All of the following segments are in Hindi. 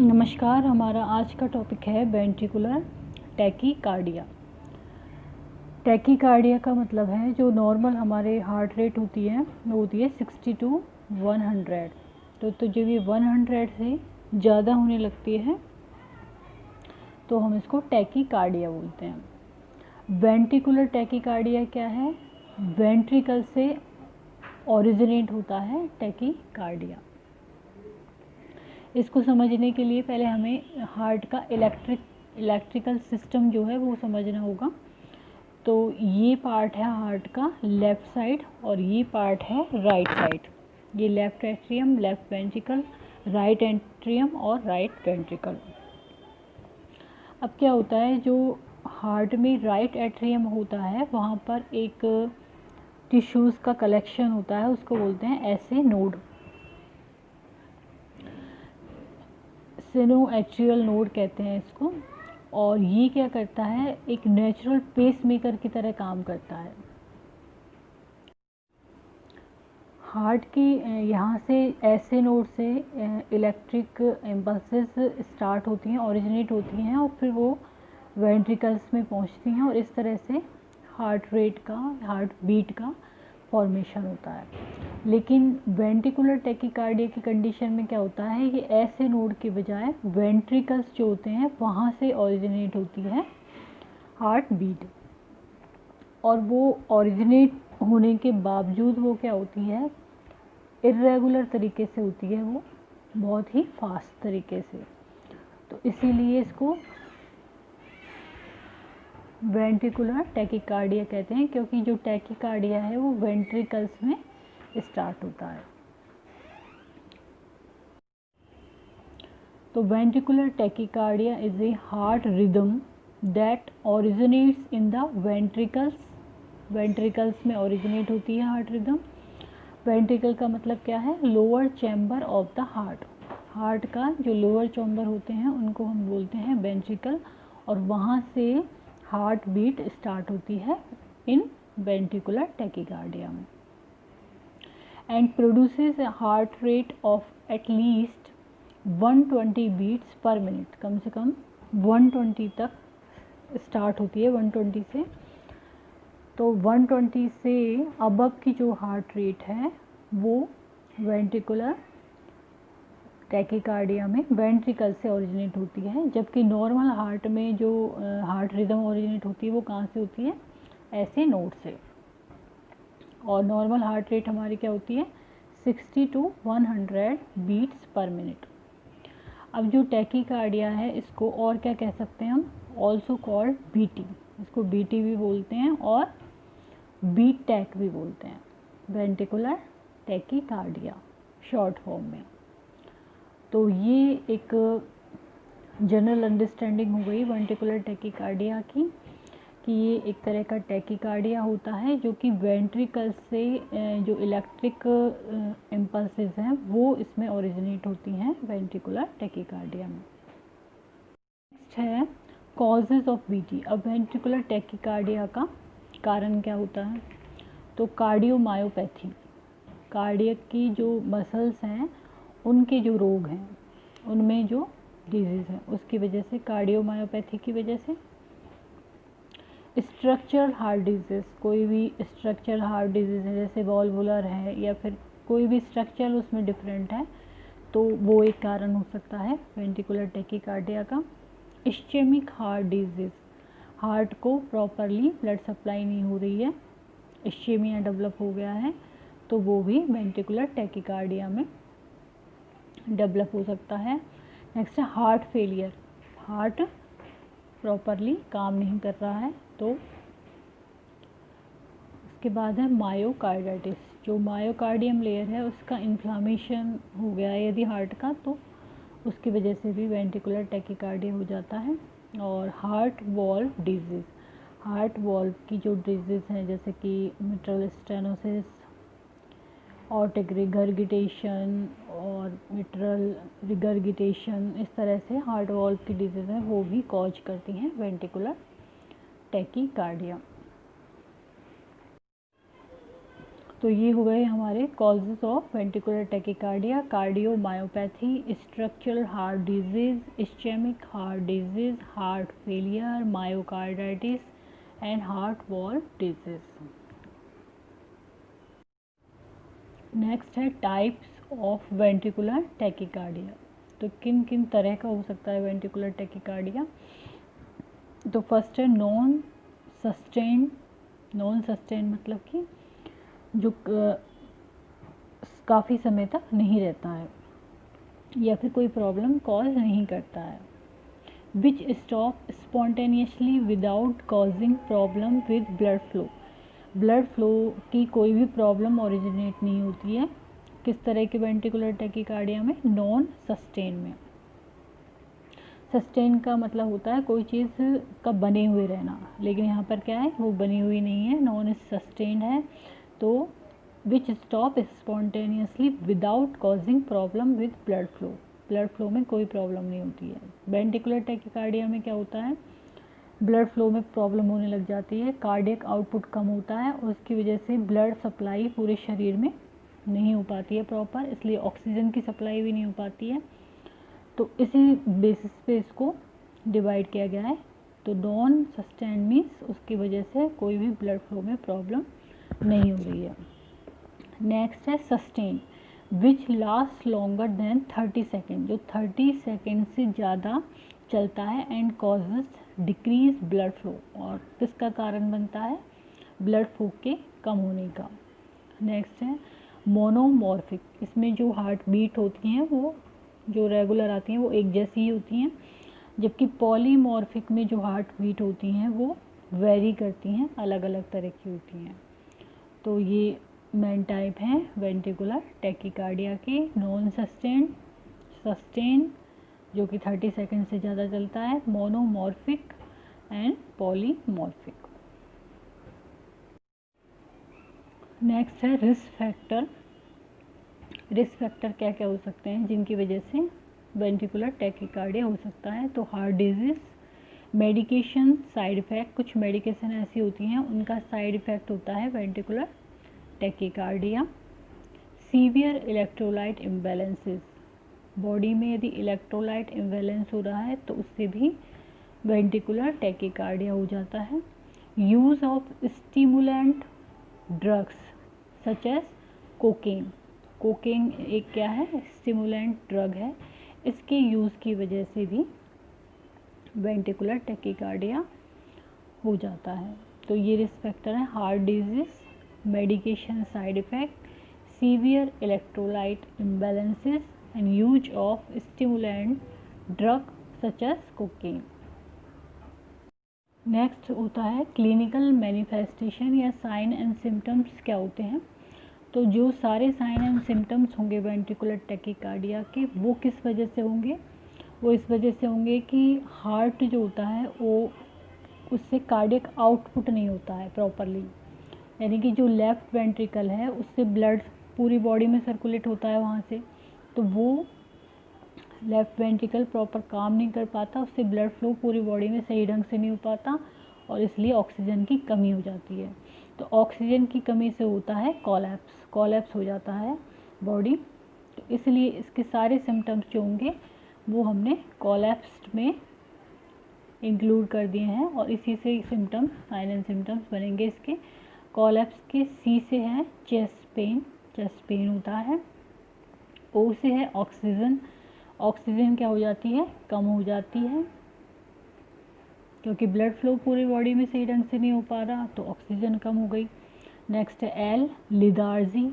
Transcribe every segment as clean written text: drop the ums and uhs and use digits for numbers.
नमस्कार। हमारा आज का टॉपिक है वेंट्रिकुलर टैकीकार्डिया। टैकीकार्डिया का मतलब है जो नॉर्मल हमारे हार्ट रेट होती है वो होती है 60 टू 100। तो जब ये 100 से ज़्यादा होने लगती है तो हम इसको टैकीकार्डिया बोलते हैं। वेंट्रिकुलर टैकीकार्डिया क्या है? वेंट्रिकल से ओरिजिनेट होता है टैकीकार्डिया। इसको समझने के लिए पहले हमें हार्ट का इलेक्ट्रिकल सिस्टम जो है वो समझना होगा। तो ये पार्ट है हार्ट का लेफ़्ट साइड और ये पार्ट है राइट साइड। ये left atrium, left ventricle, right atrium और राइट वेंट्रिकल। अब क्या होता है, जो हार्ट में राइट एट्रियम होता है वहाँ पर एक टिश्यूज़ का कलेक्शन होता है, उसको बोलते हैं ऐसे नोड, सिनोएट्रियल नोड कहते हैं इसको। और ये क्या करता है, एक नेचुरल पेस मेकर की तरह काम करता है। हार्ट की यहाँ से ऐसे नोड से इलेक्ट्रिक इम्पल्सेस स्टार्ट होती हैं, ओरिजिनेट होती हैं और फिर वो वेंट्रिकल्स में पहुँचती हैं और इस तरह से हार्ट रेट का, हार्ट बीट का फॉर्मेशन होता है। लेकिन वेंट्रिकुलर टैकीकार्डिया की कंडीशन में क्या होता है, ये ऐसे नोड के बजाय वेंट्रिकल्स जो होते हैं वहाँ से ओरिजिनेट होती है हार्ट बीट। और वो ओरिजिनेट होने के बावजूद वो क्या होती है, इर्रेगुलर तरीके से होती है, वो बहुत ही फास्ट तरीके से। तो इसीलिए इसको वेंट्रिकुलर टैकीकार्डिया कहते हैं, क्योंकि जो टैकीकार्डिया है वो वेंट्रिकल्स में स्टार्ट होता है। तो ventricular tachycardia is a heart rhythm that originates in the ventricles. Ventricles में ओरिजिनेट होती है हार्ट रिदम। वेंट्रिकल का मतलब क्या है, lower chamber of the heart. Heart का जो लोअर चैम्बर होते हैं उनको हम बोलते हैं वेंट्रिकल, और वहाँ से हार्ट बीट स्टार्ट होती है इन वेंट्रिकुलर टैकीकार्डिया में, and produces a heart rate of at least 120 beats per minute. कम से कम 120 तक स्टार्ट होती है, 120 से। तो 120 से अबव की जो हार्ट रेट है वो वेंट्रिकुलर टैकीकार्डिया में वेंट्रिकल से ओरिजिनेट होती है, जबकि नॉर्मल हार्ट में जो हार्ट रिदम ओरिजिनेट होती है वो कहाँ से होती है, ऐसे नोड से। और नॉर्मल हार्ट रेट हमारी क्या होती है, 60 टू 100 बीट्स पर मिनट। अब जो टैकीकार्डिया है इसको और क्या कह सकते हैं हम, ऑल्सो कॉल्ड बीटी। इसको बीटी भी बोलते हैं और बीट टैक भी बोलते हैं, वेंट्रिकुलर टैकीकार्डिया शॉर्ट फॉर्म में। तो ये एक जनरल अंडरस्टैंडिंग हो गई वेंट्रिकुलर टैकीकार्डिया की, कि ये एक तरह का टैकीकार्डिया होता है जो कि वेंट्रिकल से जो इलेक्ट्रिक इम्पल्सेस हैं वो इसमें ओरिजिनेट होती हैं वेंट्रिकुलर टैकीकार्डिया में। नेक्स्ट है कॉजेज ऑफ बीटी। अब वेंट्रिकुलर टैकीकार्डिया का कारण क्या होता है, तो कार्डियोमायोपैथी, कार्डियक की जो मसल्स हैं उनके जो रोग हैं उनमें जो डिजीज़ हैं उसकी वजह से, कार्डियोमायोपैथी की वजह से। स्ट्रक्चरल हार्ट डिजीज़, कोई भी स्ट्रक्चरल हार्ट डिजीज़ है जैसे वॉल्वुलर है या फिर कोई भी स्ट्रक्चर उसमें डिफरेंट है तो वो एक कारण हो सकता है वेंट्रिकुलर टैकीकार्डिया का। इस्चेमिक हार्ट डिजीज़, हार्ट को प्रॉपरली ब्लड सप्लाई नहीं हो रही है, इस्चेमिया डेवलप हो गया है, तो वो भी वेंट्रिकुलर टैकीकार्डिया में डेवलप हो सकता है। नेक्स्ट है हार्ट फेलियर, हार्ट प्रॉपरली काम नहीं कर रहा है तो। उसके बाद है मायोकार्डाइटिस, जो मायोकार्डियम लेयर है उसका इन्फ्लामेशन हो गया है यदि हार्ट का, तो उसकी वजह से भी वेंट्रिकुलर टैकीकार्डिया हो जाता है। और heart valve disease, heart valve की जो डिजीज़ हैं जैसे कि मिट्रल स्टेनोसिस, ऑर्टिक रिगर्गिटेशन और मिट्रल रिगर्गिटेशन, इस तरह से हार्ट वॉल्व की डिजीज़ हैं वो भी कॉज करती हैं वेंट्रिकुलर टैकीकार्डिया। तो ये हो गए हमारे causes of ventricular tachycardia: cardiomyopathy, structural heart disease, ischaemic heart disease, heart failure, myocarditis and heart wall disease. Next है टाइप्स ऑफ वेंट्रिकुलर टैकीकार्डिया। तो किन किन तरह का हो सकता है वेंट्रिकुलर टैकीकार्डिया? तो फर्स्ट है नॉन सस्टेन। नॉन सस्टेन मतलब कि जो काफ़ी समय तक नहीं रहता है या फिर कोई प्रॉब्लम कॉज नहीं करता है। Which stop spontaneously without causing problem with blood flow. Blood flow की कोई भी प्रॉब्लम ओरिजिनेट नहीं होती है। किस तरह के वेंट्रिकुलर टैकीकार्डिया में? नॉन सस्टेन में। सस्टेन का मतलब होता है कोई चीज़ का बने हुए रहना, लेकिन यहाँ पर क्या है, वो बनी हुई नहीं है, नॉन सस्टेन्ड है। तो which stop spontaneously without causing problem with blood flow. Blood flow में कोई प्रॉब्लम नहीं होती है। वेंट्रिकुलर टैकीकार्डिया में क्या होता है, ब्लड फ्लो में प्रॉब्लम होने लग जाती है, कार्डियक आउटपुट कम होता है और उसकी वजह से ब्लड सप्लाई पूरे शरीर में नहीं हो पाती है प्रॉपर, इसलिए ऑक्सीजन की सप्लाई भी नहीं हो पाती है। तो इसी बेसिस पे इसको डिवाइड किया गया है। तो नॉन सस्टेन्ड मीन्स उसकी वजह से कोई भी ब्लड फ्लो में प्रॉब्लम नहीं हो रही है। नेक्स्ट है सस्टेन, विच लास्ट लॉन्गर देन 30 सेकेंड, जो 30 सेकेंड से ज़्यादा चलता है and causes decrease blood flow, और किसका कारण बनता है? ब्लड फ्लो के कम होने का। नेक्स्ट है मोनोमॉर्फिक, इसमें जो हार्ट बीट होती हैं वो जो रेगुलर आती हैं वो एक जैसी ही होती हैं, जबकि पॉलीमॉर्फिक में जो हार्ट बीट होती हैं वो वेरी करती हैं, अलग अलग तरह की होती हैं। तो ये मेन टाइप हैं वेंट्रिकुलर टैकीकार्डिया के: नॉन सस्टेन, सस्टेन जो कि 30 सेकेंड से ज़्यादा चलता है, मोनोमॉर्फिक एंड पॉलीमॉर्फिक। नेक्स्ट है रिस्क फैक्टर। रिस्क फैक्टर क्या क्या हो सकते हैं जिनकी वजह से वेंट्रिकुलर टैकीकार्डिया हो सकता है? तो heart disease, medication side effect, कुछ मेडिकेशन ऐसी होती हैं उनका साइड इफ़ेक्ट होता है ventricular tachycardia. Severe electrolyte imbalances, body में यदि इलेक्ट्रोलाइट इम्बैलेंस हो रहा है तो उससे भी वेंट्रिकुलर टैकीकार्डिया हो जाता है। Use of stimulant drugs such as cocaine, cocaine एक क्या है, स्टिमुलेंट ड्रग है, इसके यूज़ की वजह से भी वेंट्रिकुलर टैकीकार्डिया हो जाता है। तो ये रिस्क फैक्टर है: heart disease, medication side effect, severe electrolyte imbalances and use of stimulant drug such as cocaine. Next होता है क्लिनिकल मैनिफेस्टेशन या साइन एंड सिम्टम्स क्या होते हैं? तो जो सारे साइन एंड सिम्टम्स होंगे वेंट्रिकुलर टैकीकार्डिया के वो किस वजह से होंगे? वो इस वजह से होंगे कि हार्ट जो होता है वो उससे कार्डियक आउटपुट नहीं होता है प्रॉपरली, यानी कि जो लेफ़्ट वेंट्रिकल है उससे ब्लड पूरी बॉडी में सर्कुलेट होता है वहाँ से, तो वो लेफ़्ट वेंट्रिकल प्रॉपर काम नहीं कर पाता, उससे ब्लड फ्लो पूरी बॉडी में सही ढंग से नहीं हो पाता और इसलिए ऑक्सीजन की कमी हो जाती है। तो ऑक्सीजन की कमी से होता है कोलैप्स, कोलैप्स हो जाता है बॉडी। तो इसलिए इसके सारे सिम्टम्स जो होंगे वो हमने कोलैप्स में इंक्लूड कर दिए हैं और इसी से सिम्टम्स, साइन एंड सिम्टम्स बनेंगे इसके। कोलैप्स के सी से है चेस्ट पेन, चेस्ट पेन होता है। ओ से है ऑक्सीजन, ऑक्सीजन क्या हो जाती है, कम हो जाती है, क्योंकि ब्लड फ्लो पूरी बॉडी में सही ढंग से नहीं हो पा रहा तो ऑक्सीजन कम हो गई। नेक्स्ट है एल, लिदार्जी,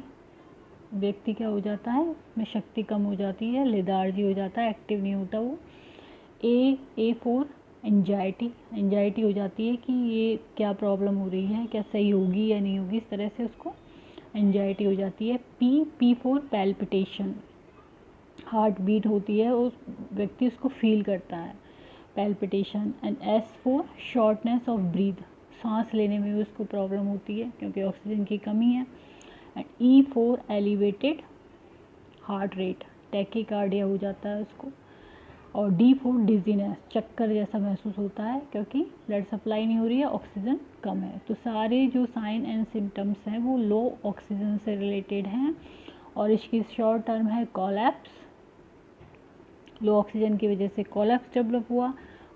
व्यक्ति क्या हो जाता है, में शक्ति कम हो जाती है, लिदार्जी हो जाता है, एक्टिव नहीं होता वो। ए फॉर एंजाइटी, एंजाइटी हो जाती है कि ये क्या प्रॉब्लम हो रही है, क्या सही होगी या नहीं होगी, इस तरह से उसको एंजाइटी हो जाती है। P for palpitation, heart beat होती है उस व्यक्ति उसको फील करता है, palpitation. And S for shortness of breath, सांस लेने में भी उसको प्रॉब्लम होती है क्योंकि ऑक्सीजन की कमी है। And E for elevated heart rate, tachycardia हो जाता है उसको। और D4 डिजीनेस, चक्कर जैसा महसूस होता है क्योंकि ब्लड सप्लाई नहीं हो रही है, ऑक्सीजन कम है। तो सारे जो साइन एंड सिम्टम्स हैं वो लो ऑक्सीजन से रिलेटेड हैं और इसकी शॉर्ट टर्म है कोलैप्स। लो ऑक्सीजन की वजह से कोलैप्स डेवलप हुआ।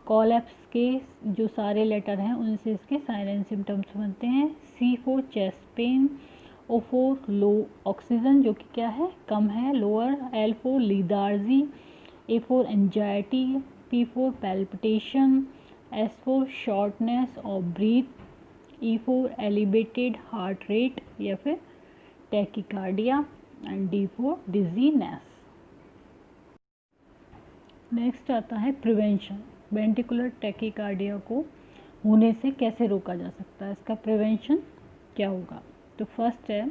कोलैप्स के जो सारे लेटर हैं उनसे इसके साइन एंड सिम्टम्स बनते हैं। C4 चेस्ट पेन, O4 लो ऑक्सीजन जो कि क्या है, कम है, lower. L4 लीदार्जी, A4 anxiety, P4 palpitation, S4 shortness of breathe, E4 elevated heart rate या फिर tachycardia and D4 dizziness. Next आता है प्रिवेंशन। वेंटिकुलर टैकीकार्डिया को होने से कैसे रोका जा सकता है, इसका प्रिवेंशन क्या होगा। तो फर्स्ट है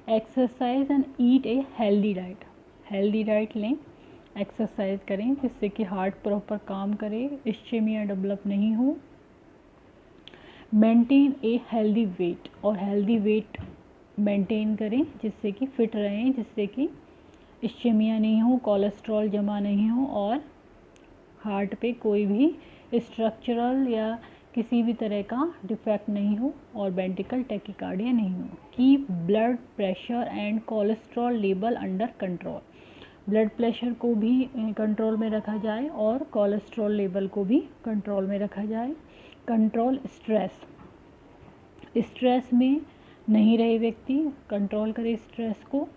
exercise and eat a healthy diet. Healthy diet लें, एक्सरसाइज करें जिससे कि हार्ट प्रॉपर काम करे, इस्चेमिया डेवलप नहीं हो। मेंटेन ए हेल्दी वेट, और हेल्दी वेट मेंटेन करें जिससे कि फिट रहें, जिससे कि इस्चेमिया नहीं हो, कोलेस्ट्रॉल जमा नहीं हो और हार्ट पे कोई भी स्ट्रक्चरल या किसी भी तरह का डिफेक्ट नहीं हो और वेंट्रिकल टैकीकार्डिया नहीं हो। Keep blood pressure and cholesterol level under control, blood pressure को भी कंट्रोल में रखा जाए और कोलेस्ट्रॉल लेवल को भी कंट्रोल में रखा जाए। कंट्रोल स्ट्रेस, स्ट्रेस में नहीं रहे व्यक्ति, कंट्रोल करे स्ट्रेस को।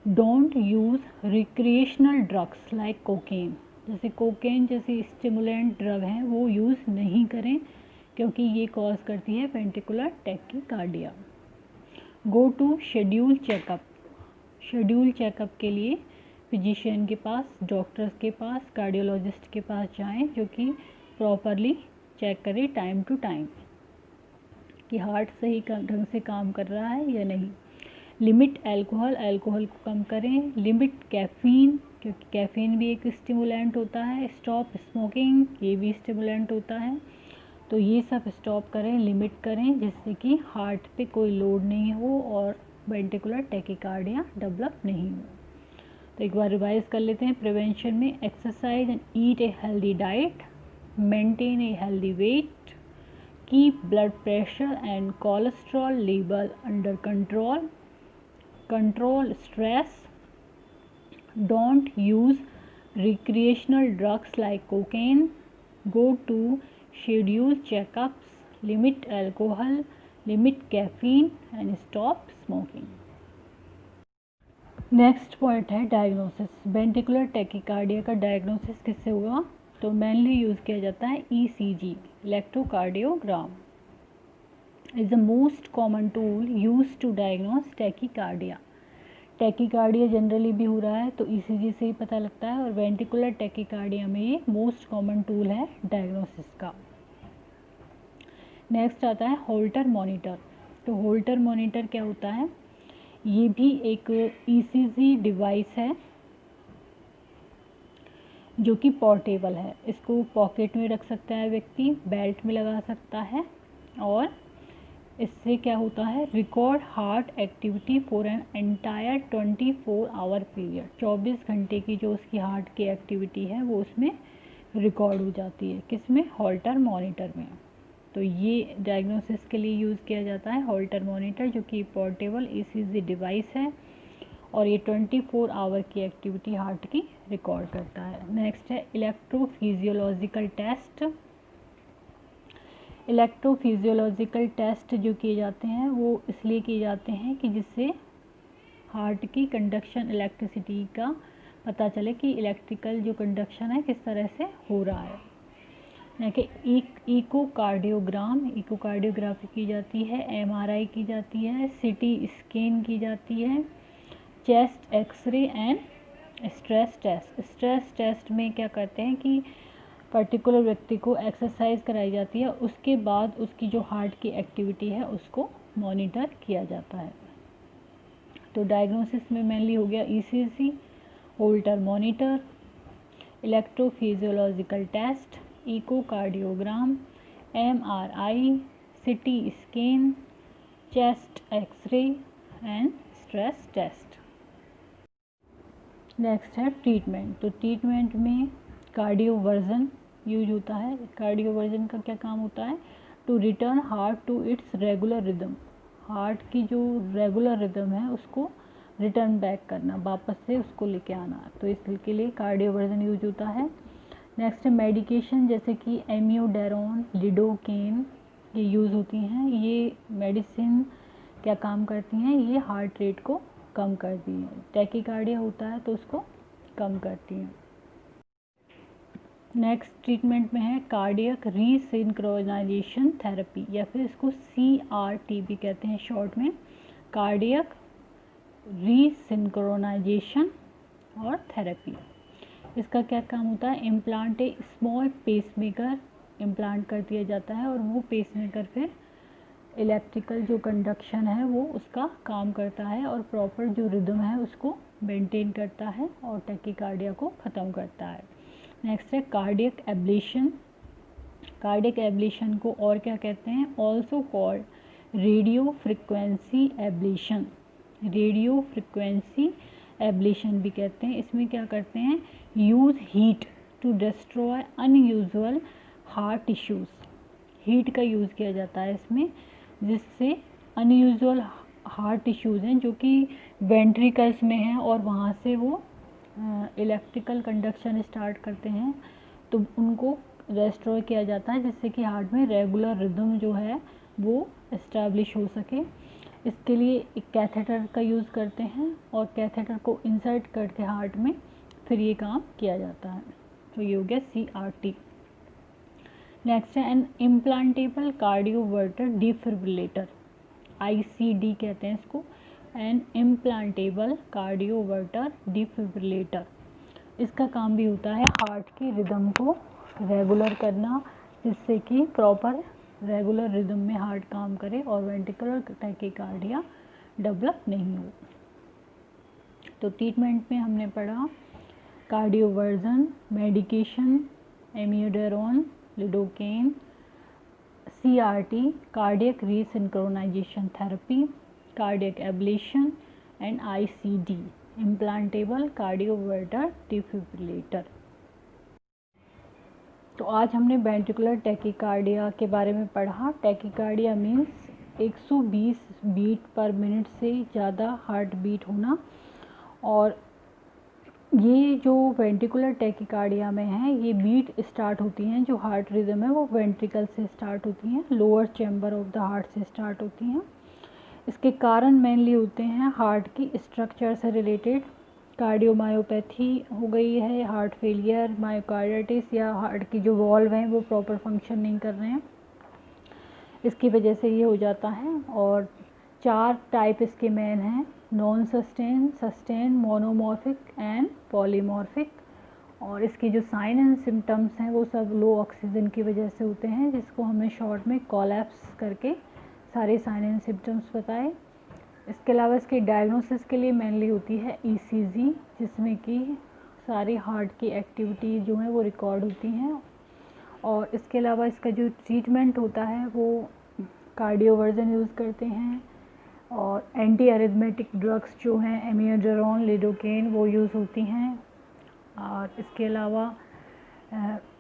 Don't use recreational drugs like cocaine, जैसे कोकेन जैसी स्टिमुलेंट ड्रग हैं वो यूज़ नहीं करें क्योंकि ये कॉज करती है ventricular tachycardia. Go to schedule checkup, schedule checkup के लिए फिजिशियन के पास, डॉक्टर्स के पास, कार्डियोलॉजिस्ट के पास जाएं जो कि प्रॉपरली चेक करे टाइम टू टाइम कि हार्ट सही ढंग से काम कर रहा है या नहीं। लिमिट अल्कोहल, अल्कोहल को कम करें। लिमिट कैफ़ीन, क्योंकि कैफ़ीन भी एक स्टिमुलेंट होता है। स्टॉप स्मोकिंग, ये भी स्टिमुलेंट होता है। तो ये सब स्टॉप करें, लिमिट करें जिससे कि हार्ट पे कोई लोड नहीं हो और वेंट्रिकुलर टैकीकार्डिया डेवलप नहीं हो। तो एक बार रिवाइज कर लेते हैं। प्रिवेंशन में exercise and eat a healthy diet, maintain a healthy weight, keep blood pressure and cholesterol level under control, control stress, don't use recreational drugs like cocaine, go to scheduled checkups, limit alcohol, limit caffeine and stop smoking. Next point है डायग्नोसिस। वेंट्रिकुलर टैकीकार्डिया का डायग्नोसिस किससे होगा, तो मेनली यूज़ किया जाता है ECG, electrocardiogram is the most common tool used to diagnose tachycardia. Tachycardia generally भी हो रहा है तो ECG से ही पता लगता है और वेंट्रिकुलर टैकीकार्डिया में ये मोस्ट कॉमन टूल है डायग्नोसिस का। नेक्स्ट आता है होल्टर मॉनिटर। तो होल्टर मॉनिटर क्या होता है, ये भी एक ECG डिवाइस है जो कि पोर्टेबल है। इसको पॉकेट में रख सकता है व्यक्ति, बेल्ट में लगा सकता है और इससे क्या होता है, record heart activity for an entire 24 our period. 24 घंटे की जो उसकी हार्ट की एक्टिविटी है वो उसमें रिकॉर्ड हो जाती है। किसमें, होल्टर मॉनिटर में। तो ये डायग्नोसिस के लिए यूज़ किया जाता है होल्टर मॉनिटर जो कि पोर्टेबल ECG डिवाइस है और ये 24 आवर की एक्टिविटी हार्ट की रिकॉर्ड करता है। नेक्स्ट है इलेक्ट्रोफिजियोलॉजिकल टेस्ट। इलेक्ट्रोफिजियोलॉजिकल टेस्ट जो किए जाते हैं वो इसलिए किए जाते हैं कि जिससे हार्ट की कंडक्शन, इलेक्ट्रिसिटी का पता चले कि इलेक्ट्रिकल जो कंडक्शन है किस तरह से हो रहा है। यानी कि इकोकार्डियोग्राम, इकोकार्डियोग्राफी की जाती है, MRI की जाती है, CT स्कैन की जाती है, chest x-ray and stress test. Stress test में क्या करते हैं कि पर्टिकुलर व्यक्ति को एक्सरसाइज कराई जाती है, उसके बाद उसकी जो हार्ट की एक्टिविटी है उसको मॉनिटर किया जाता है। तो डायग्नोसिस में मेनली हो गया ECG, Holter monitor, electrophysiological test, echocardiogram, MRI, CT scan, chest x-ray and stress test. Next है ट्रीटमेंट। तो ट्रीटमेंट में कार्डियोवर्जन यूज होता है। कार्डियोवर्जन का क्या काम होता है? To return heart to its regular rhythm, heart की जो रेगुलर रिदम है उसको रिटर्न बैक करना, वापस से उसको लेके आना, तो इसके लिए कार्डियोवर्जन यूज होता है। नेक्स्ट मेडिकेशन जैसे कि एमियोडारोन, लिडोकेन ये यूज़ होती हैं। ये मेडिसिन क्या काम करती हैं? ये हार्ट रेट को कम करती हैं। टैकीकार्डिया होता है तो उसको कम करती हैं। नेक्स्ट ट्रीटमेंट में है कार्डियक रीसिंक्रोनाइजेशन थेरेपी, या फिर इसको CRT भी कहते हैं शॉर्ट में, कार्डियक रीसिंक्रोनाइजेशन और थेरेपी। इसका क्या काम होता है? इम्प्लांट ए स्मॉल पेसमेकर इम्प्लांट कर दिया जाता है और वो पेसमेकर फिर इलेक्ट्रिकल जो कंडक्शन है वो उसका काम करता है और प्रॉपर जो रिदम है उसको मेंटेन करता है और टैकीकार्डिया को ख़त्म करता है। नेक्स्ट है कार्डियक एब्लेशन। कार्डियक एब्लेशन को और क्या कहते हैं? Also called radio frequency ablation, radio frequency ablation भी कहते हैं। इसमें क्या करते हैं? Use heat to destroy unusual heart tissues, heat का यूज़ किया जाता है इसमें, जिससे अनयूजुअल हार्ट टिश्यूज़ हैं जो कि वेंट्रिकल्स में हैं और वहाँ से वो इलेक्ट्रिकल कंडक्शन स्टार्ट करते हैं, तो उनको डिस्ट्रॉय किया जाता है जिससे कि हार्ट में रेगुलर रिदम जो है वो इस्टेब्लिश हो सके। इसके लिए एक कैथेटर का यूज़ करते हैं और कैथेटर को इंसर्ट करके हार्ट में फिर ये काम किया जाता है। तो ये हो गया CRT। नेक्स्ट है an implantable cardioverter defibrillator, ICD कहते हैं इसको, एन इम्प्लांटेबल कार्डियोवर्टर डिफिब्रिलेटर। इसका काम भी होता है हार्ट की रिदम को रेगुलर करना, जिससे कि प्रॉपर रेगुलर रिदम में हार्ट काम करे और वेंट्रिकुलर टैकीकार्डिया डेवलप नहीं हो। तो ट्रीटमेंट में हमने पढ़ा cardioversion, medication amiodarone, lidocaine, CRT cardiac resynchronisation therapy, cardiac ablation and ICD implantable cardioverter defibrillator. तो आज हमने वेंट्रिकुलर टैकीकार्डिया के बारे में पढ़ा। Tachycardia means 120 beat per minute से ज़्यादा हार्ट बीट होना, और ये जो वेंट्रिकुलर टैकीकार्डिया में है ये बीट स्टार्ट होती हैं, जो हार्ट रिदम है वो वेंट्रिकल से स्टार्ट होती हैं, lower chamber of the heart से स्टार्ट होती हैं। इसके कारण मेनली होते हैं हार्ट की स्ट्रक्चर से रिलेटेड, कार्डियोमायोपैथी हो गई है, हार्ट फेलियर, मायोकार्डिटिस, या हार्ट की जो वॉल्व हैं वो प्रॉपर फंक्शन नहीं कर रहे हैं, इसकी वजह से ये हो जाता है। और 4 टाइप इसके मेन हैं, non sustain, sustain, monomorphic and polymorphic. और इसके जो साइन एंड सिम्टम्स हैं वो सब लो ऑक्सीजन की वजह से होते हैं, जिसको हमने शॉर्ट में कोलैप्स करके सारे साइन एंड सिम्टम्स बताए। इसके अलावा इसके डायग्नोसिस के लिए मेनली होती है ECG, जिसमें कि सारी हार्ट की एक्टिविटी जो है वो रिकॉर्ड होती हैं। और इसके अलावा इसका जो ट्रीटमेंट होता है वो कार्डियोवर्जन यूज़ करते हैं, और एंटी अरिथमेटिक ड्रग्स जो हैं एमियोडारोन, लिडोकेन वो यूज़ होती हैं। और इसके अलावा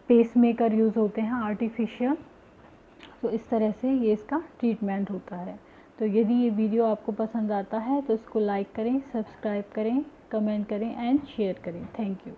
पेसमेकर यूज़ होते हैं आर्टिफिशियल। तो इस तरह से ये इसका ट्रीटमेंट होता है। तो यदि ये वीडियो आपको पसंद आता है तो इसको लाइक करें, सब्सक्राइब करें, कमेंट करें एंड शेयर करें। Thank you.